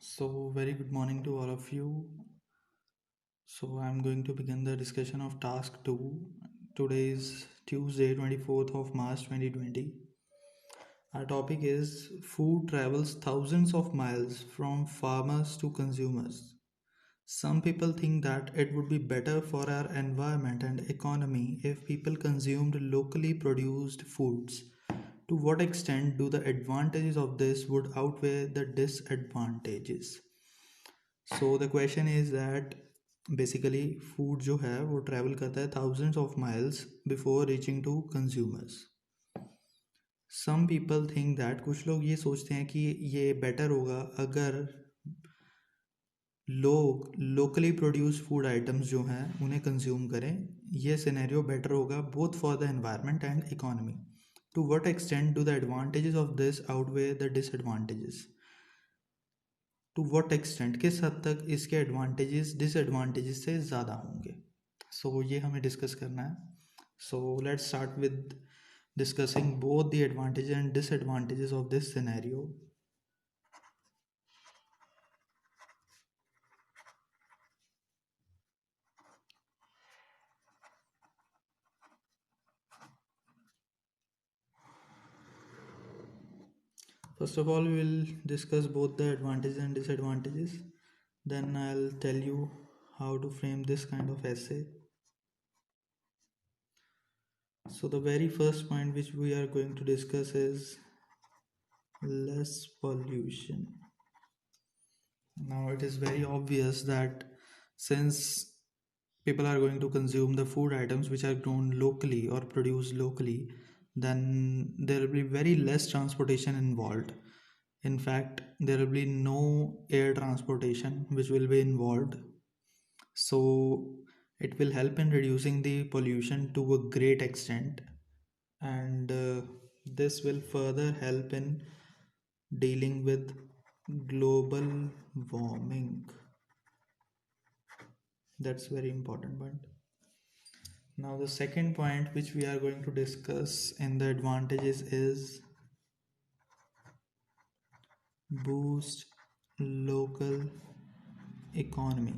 So, very good morning to all of you. So, I'm going to begin the discussion of task 2. Today is Tuesday, 24th of March 2020. Our topic is food travels thousands of miles from farmers to consumers. Some people think that it would be better for our environment and economy if people consumed locally produced foods. To what extent do the advantages of this would outweigh the disadvantages? So the question is that basically food जो है वो travel करता है thousands of miles before reaching to consumers. Some people think that कुछ लोग ये सोचते हैं कि ये बेटर होगा अगर लोग लोकली प्रोड्यूस फूड आइटम्स जो हैं उन्हें कंज्यूम करें. ये सिनेरियो बेटर होगा both for the environment and economy. To what extent do the advantages of this outweigh the disadvantages? To what extent किस हद तक इसके एडवांटेजेस डिसएडवांटेजेस से ज़्यादा होंगे. सो ये हमें डिस्कस करना है. So let's start with discussing both the advantage and disadvantages of this scenario. First of all, we will discuss both the advantages and disadvantages. Then I'll tell you how to frame this kind of essay. So the very first point which we are going to discuss is less pollution. Now it is very obvious that since people are going to consume the food items which are grown locally or produced locally, then there will be very less transportation involved. In fact, there will be no air transportation which will be involved. So it will help in reducing the pollution to a great extent, and this will further help in dealing with global warming. That's very important point. Now the second point which we are going to discuss in the advantages is boost local economy.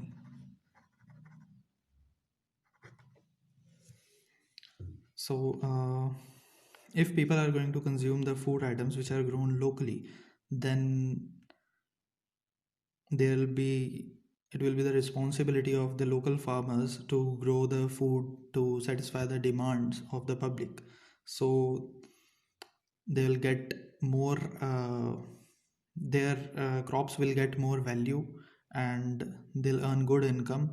So if people are going to consume the food items which are grown locally, then there will be it will be the responsibility of the local farmers to grow the food to satisfy the demands of the public. So they'll get more their crops will get more value, and they'll earn good income,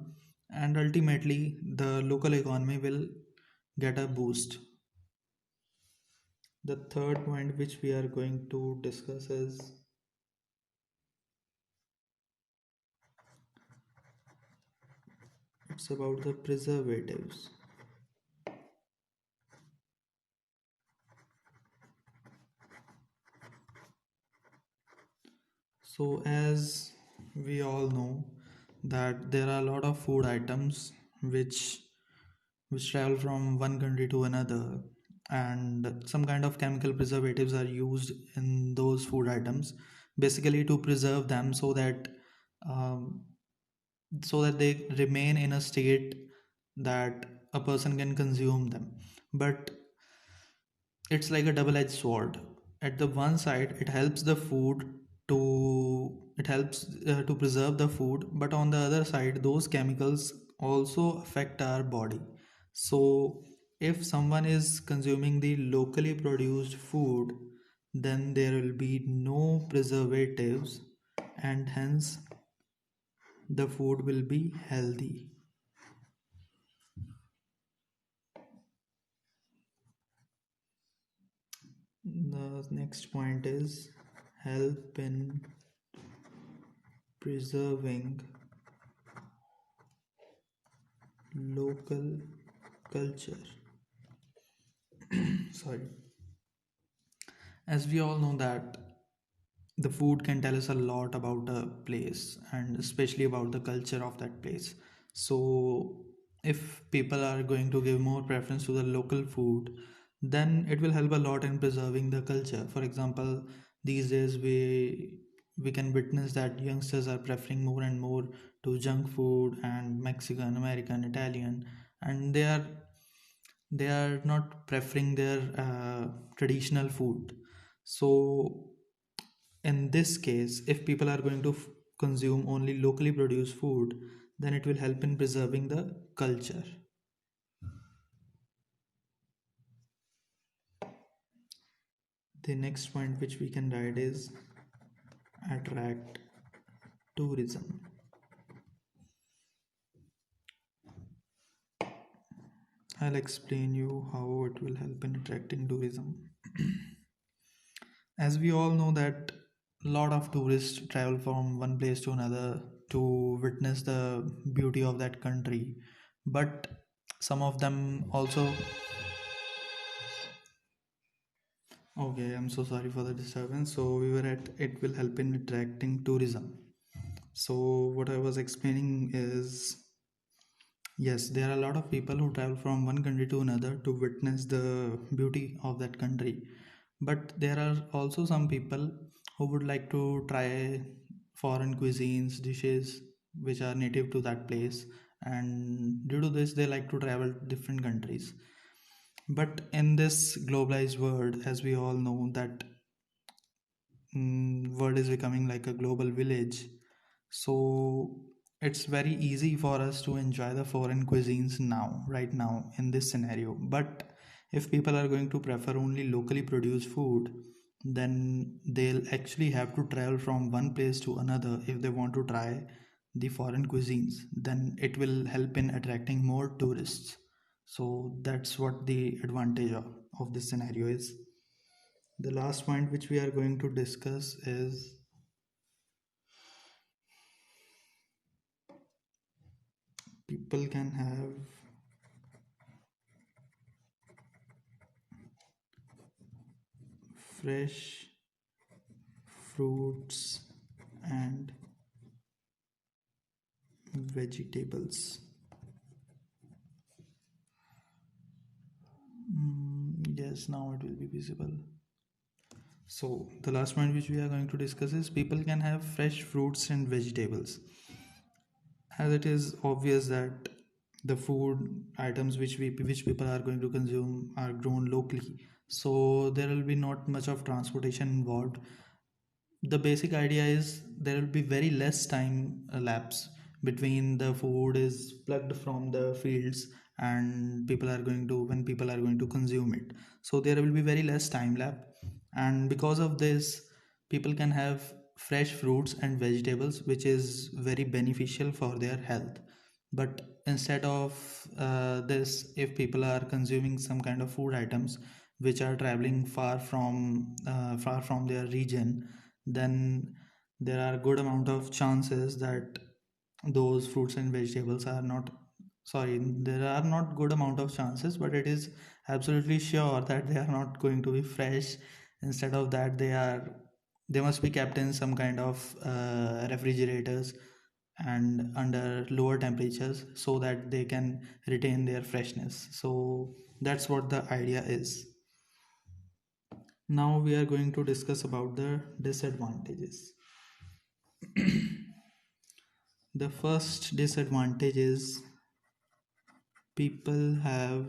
and ultimately the local economy will get a boost. The third point which we are going to discuss is it's about the preservatives. So as we all know that there are a lot of food items which travel from one country to another, and some kind of chemical preservatives are used in those food items basically to preserve them um, so that they remain in a state that a person can consume them. But it's like a double-edged sword. At the one side it helps the food to it helps to preserve the food, but on the other side those chemicals also affect our body. So if someone is consuming the locally produced food, then there will be no preservatives, and hence the food will be healthy. The next point is help in preserving local culture. Sorry. As we all know that the food can tell us a lot about a place, and especially about the culture of that place. So if people are going to give more preference to the local food, then it will help a lot in preserving the culture. For example, these days we can witness that youngsters are preferring more and more to junk food and Mexican, American, Italian, and they are not preferring their traditional food. So in this case, if people are going to consume only locally produced food, then it will help in preserving the culture. The next point which we can write is attract tourism. I'll explain you how it will help in attracting tourism. As we all know that a lot of tourists travel from one place to another to witness the beauty of that country, but some of them also. Okay, I'm so sorry for the disturbance. So we were at it will help in attracting tourism. So what I was explaining is, yes, there are a lot of people who travel from one country to another to witness the beauty of that country. But there are also some people who would like to try foreign cuisines, dishes which are native to that place, and due to this, they like to travel different countries. But in this globalized world, as we all know, that world is becoming like a global village, so it's very easy for us to enjoy the foreign cuisines now, right now, in this scenario. But if people are going to prefer only locally produced food, then they'll actually have to travel from one place to another if they want to try the foreign cuisines. Then it will help in attracting more tourists. So that's what the advantage of this scenario is. The last point which we are going to discuss is people can have fresh fruits and vegetables. Yes, now it will be visible. So, the last point which we are going to discuss is people can have fresh fruits and vegetables. As it is obvious that the food items which people are going to consume are grown locally, so there will be not much of transportation involved. The basic idea is there will be very less time lapse between the food is plucked from the fields and people are going to when people are going to consume it, so there will be very less time lapse, and because of this people can have fresh fruits and vegetables which is very beneficial for their health. But instead of this, if people are consuming some kind of food items which are traveling far from their region, then there are good amount of chances that those fruits and vegetables are not, sorry, there are not good amount of chances, but it is absolutely sure that they are not going to be fresh. Instead of that, they must be kept in some kind of refrigerators and under lower temperatures so that they can retain their freshness. So that's what the idea is. Now we are going to discuss about the disadvantages. The first disadvantage is people have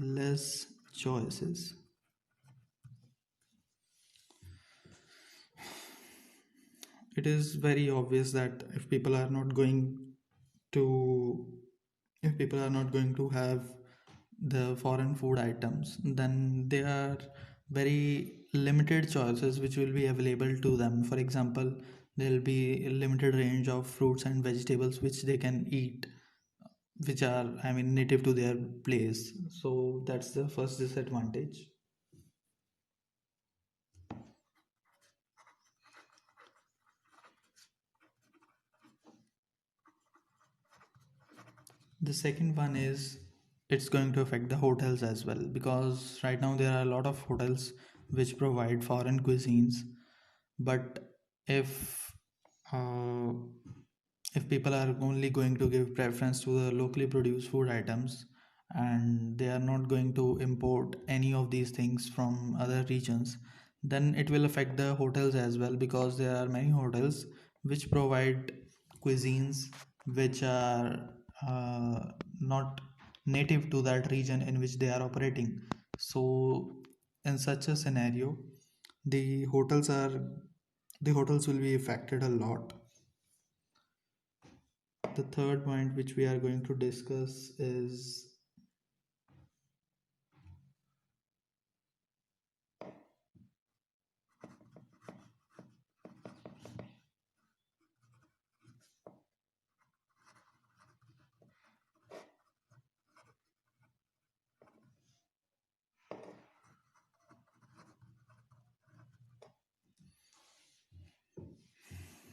less choices. It is very obvious that to if people are not going to have the foreign food items, then there are very limited choices which will be available to them. For example, there will be a limited range of fruits and vegetables which they can eat, which are, I mean, native to their place. So that's the first disadvantage. The second one is it's going to affect the hotels as well, because right now there are a lot of hotels which provide foreign cuisines. But if uh, if people are only going to give preference to the locally produced food items and they are not going to import any of these things from other regions, then it will affect the hotels as well, because there are many hotels which provide cuisines which are uh, not native to that region in which they are operating. So in such a scenario, the hotels are the hotels will be affected a lot. The third point which we are going to discuss is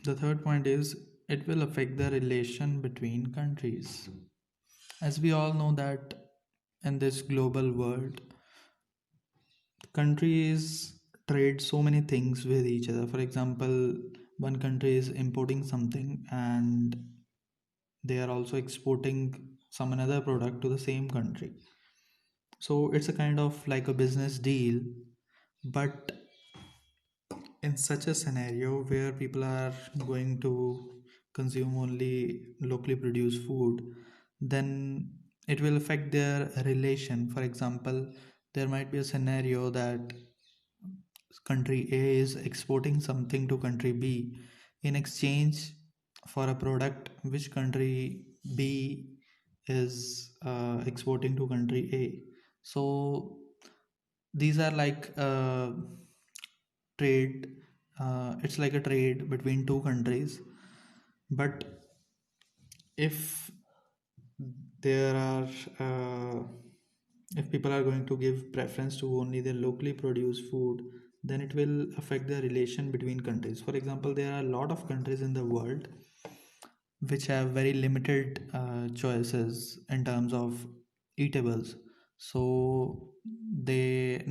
the third point is it will affect the relation between countries. As we all know that in this global world, countries trade so many things with each other. For example, one country is importing something and they are also exporting some another product to the same country. So it's a kind of like a business deal. But in such a scenario where people are going to consume only locally produced food, then it will affect their relation. For example, there might be a scenario that country A is exporting something to country B in exchange for a product which country B is exporting to country A. So these are like trade, it's like a trade between two countries. But if there are if people are going to give preference to only the locally produced food, then it will affect the relation between countries. For example, there are a lot of countries in the world which have very limited choices in terms of eatables. So they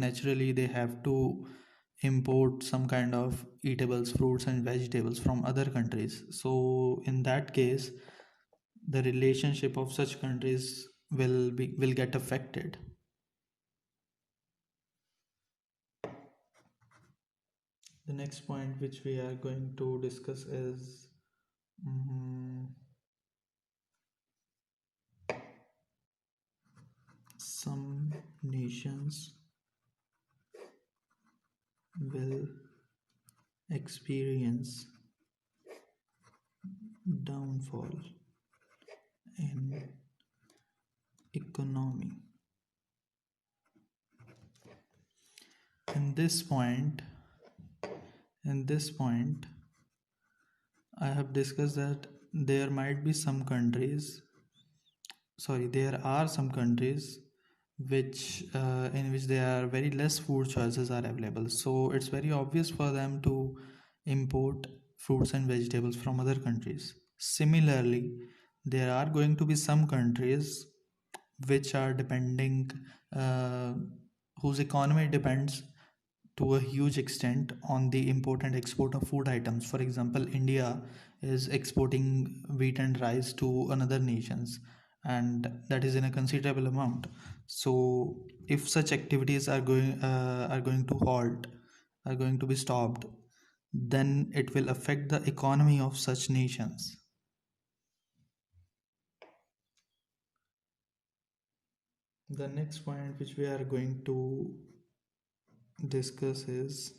have to import some kind of eatables, fruits and vegetables from other countries. So in that case, the relationship of such countries will get affected. The next point which we are going to discuss is mm, some nations will experience downfall in economy. In this point, in this point, I have discussed that there might be some countries, sorry, there are some countries which in which there are very less food choices are available. So it's very obvious for them to import fruits and vegetables from other countries. Similarly, there are going to be some countries which are depending, uh, whose economy depends to a huge extent on the import and export of food items. For example, India is exporting wheat and rice to another nations, and that is in a considerable amount. So, if such activities are going to halt, are going to be stopped, then it will affect the economy of such nations. The next point which we are going to discuss is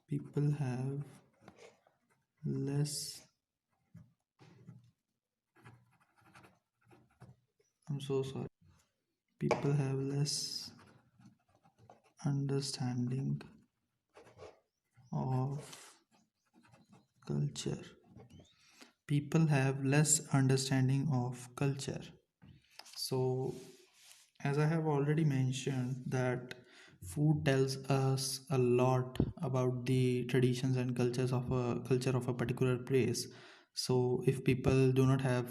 people have less, I'm so sorry, people have less understanding of culture. People have less understanding of culture. So, as I have already mentioned, that food tells us a lot about the traditions and culture of a particular place. So, if people do not have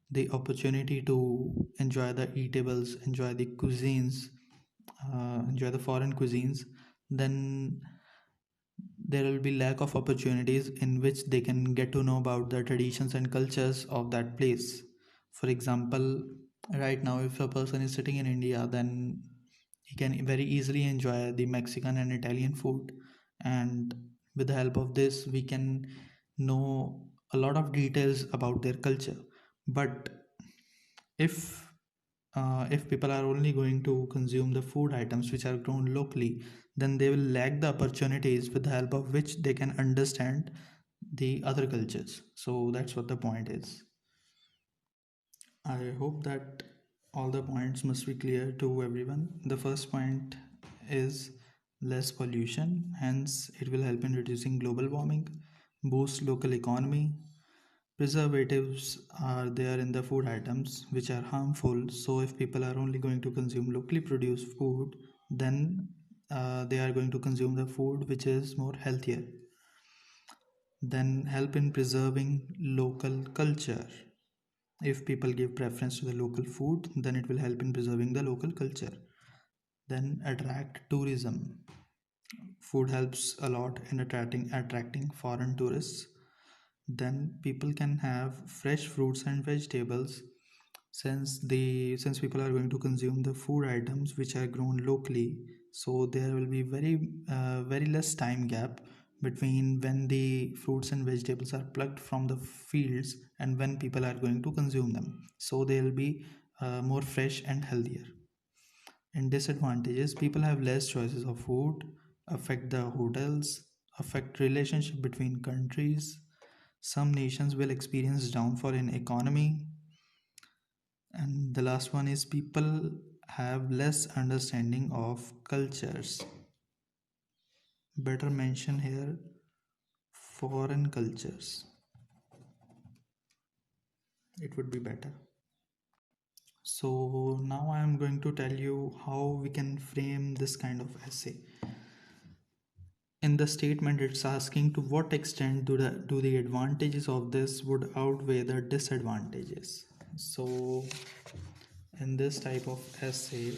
the opportunity to enjoy the eatables, enjoy the cuisines, enjoy the foreign cuisines, then there will be lack of opportunities in which they can get to know about the traditions and cultures of that place. For example, right now if a person is sitting in India, then he can very easily enjoy the Mexican and Italian food. And with the help of this, we can know a lot of details about their culture. But if if people are only going to consume the food items which are grown locally, then they will lack the opportunities with the help of which they can understand the other cultures. So that's what the point is. I hope that all the points must be clear to everyone. The first point is less pollution, hence, it will help in reducing global warming, boost local economy. Preservatives are there in the food items which are harmful, so if people are only going to consume locally produced food, then they are going to consume the food which is more healthier. Then help in preserving local culture. If people give preference to the local food, then it will help in preserving the local culture. Then attract tourism. Food helps a lot in attracting foreign tourists. Then people can have fresh fruits and vegetables, since people are going to consume the food items which are grown locally, so there will be very less time gap between when the fruits and vegetables are plucked from the fields and when people are going to consume them, so they will be more fresh and healthier. And disadvantages, people have less choices of food, affect the hotels, affect relationship between countries, some nations will experience downfall in economy. And the last one is people have less understanding of cultures. Better mention here foreign cultures. It would be better. So now I am going to tell you how we can frame this kind of essay. In the statement, it's asking to what extent do the advantages of this would outweigh the disadvantages. So in this type of essay,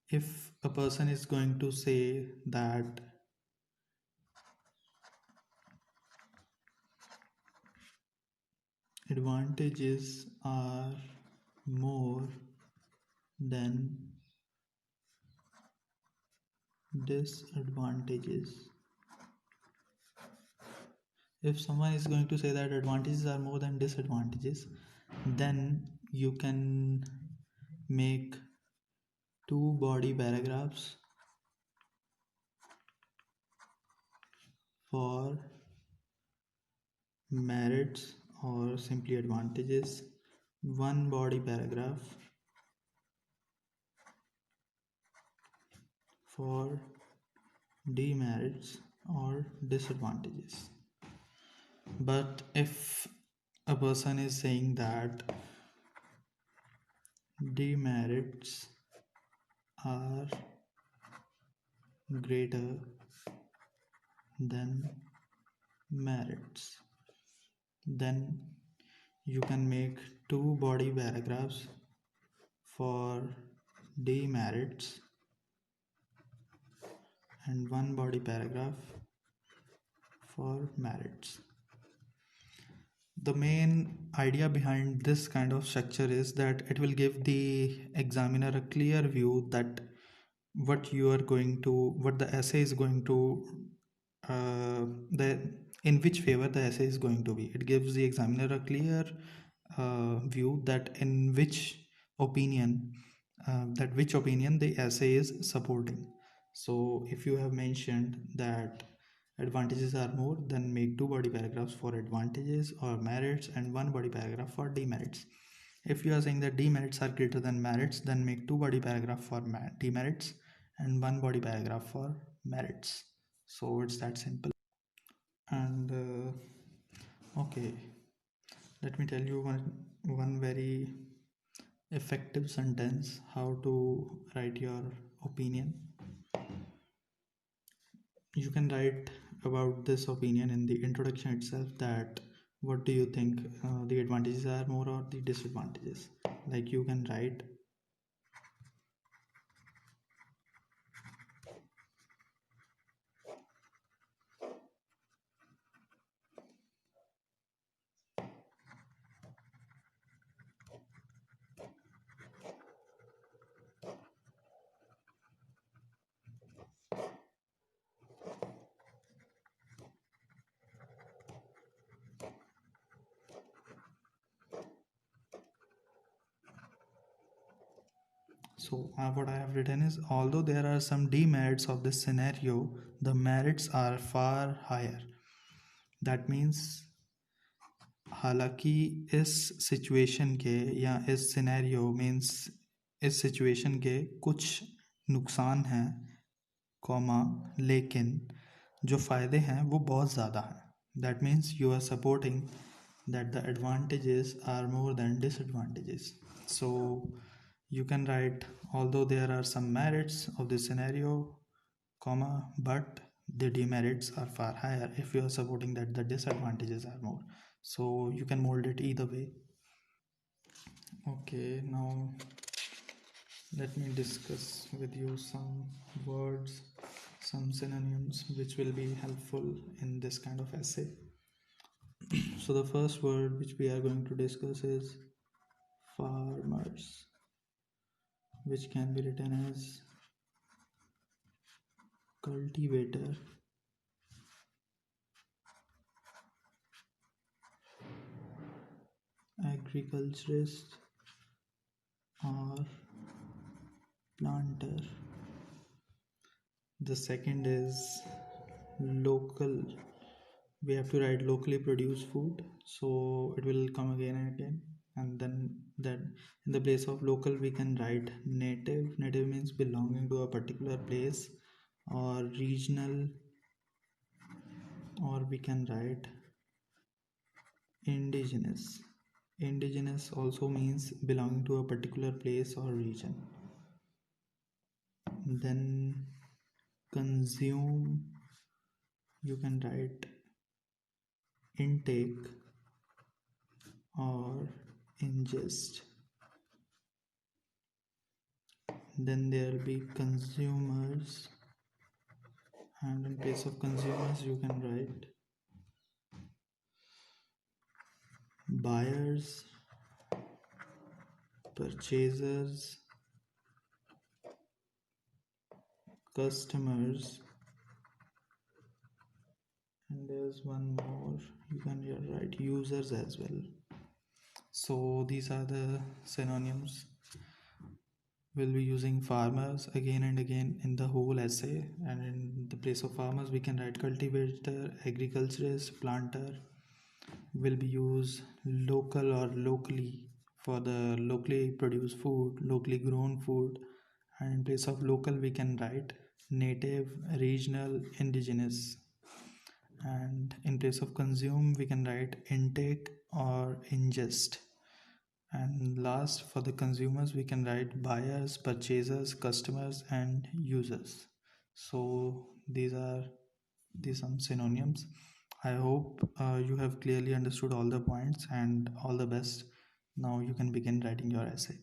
if a person is going to say that advantages are more than disadvantages, if someone is going to say that advantages are more than disadvantages, then you can make two body paragraphs for merits or simply advantages, one body paragraph for demerits or disadvantages. But if a person is saying that demerits are greater than merits, then you can make two body paragraphs for demerits and one body paragraph for merits. The main idea behind this kind of structure is that it will give the examiner a clear view that what the essay is going to the in which favor the essay is going to be. It gives the examiner a clear view that in which opinion the essay is supporting. So if you have mentioned that advantages are more, then make two body paragraphs for advantages or merits and one body paragraph for demerits. If you are saying that demerits are greater than merits, then make two body paragraph for demerits and one body paragraph for merits. So it's that simple. And okay, let me tell you one very effective sentence how to write your opinion. You can write about this opinion in the introduction itself, that what do you think the advantages are more or the disadvantages. Like you can write, So, what I have written is, although there are some demerits of this scenario, the merits are far higher. That means, हालांकि इस situation के या इस scenario means इस situation के कुछ नुकसान हैं, कॉमा, लेकिन जो फ़ायदे हैं वो बहुत ज़्यादा हैं. That means you are supporting that the advantages are more than disadvantages. So you can write, although there are some merits of this scenario, comma, but the demerits are far higher if you are supporting that the disadvantages are more. So you can mold it either way. Okay, now let me discuss with you some words, some synonyms which will be helpful in this kind of essay. So the first word which we are going to discuss is farmers, which can be written as cultivator, agriculturist, or planter. The second is local. We have to write locally produced food, so it will come again and again. And then that in the place of local we can write native. Native means belonging to a particular place, or regional, or we can write indigenous. Indigenous also means belonging to a particular place or region. Then consume, you can write intake or ingest. Then there will be consumers, and in place of consumers you can write buyers, purchasers, customers, and there's one more, you can write users as well. So these are the synonyms. We'll be using farmers again and again in the whole essay, and in the place of farmers we can write cultivator, agriculturist, planter. Will be used local or locally for the locally produced food, locally grown food, and in place of local we can write native, regional, indigenous. And in place of consume we can write intake or ingest. And last, for the consumers we can write buyers, purchasers, customers, and users. So these some synonyms. I hope you have clearly understood all the points, and all the best. Now you can begin writing your essay.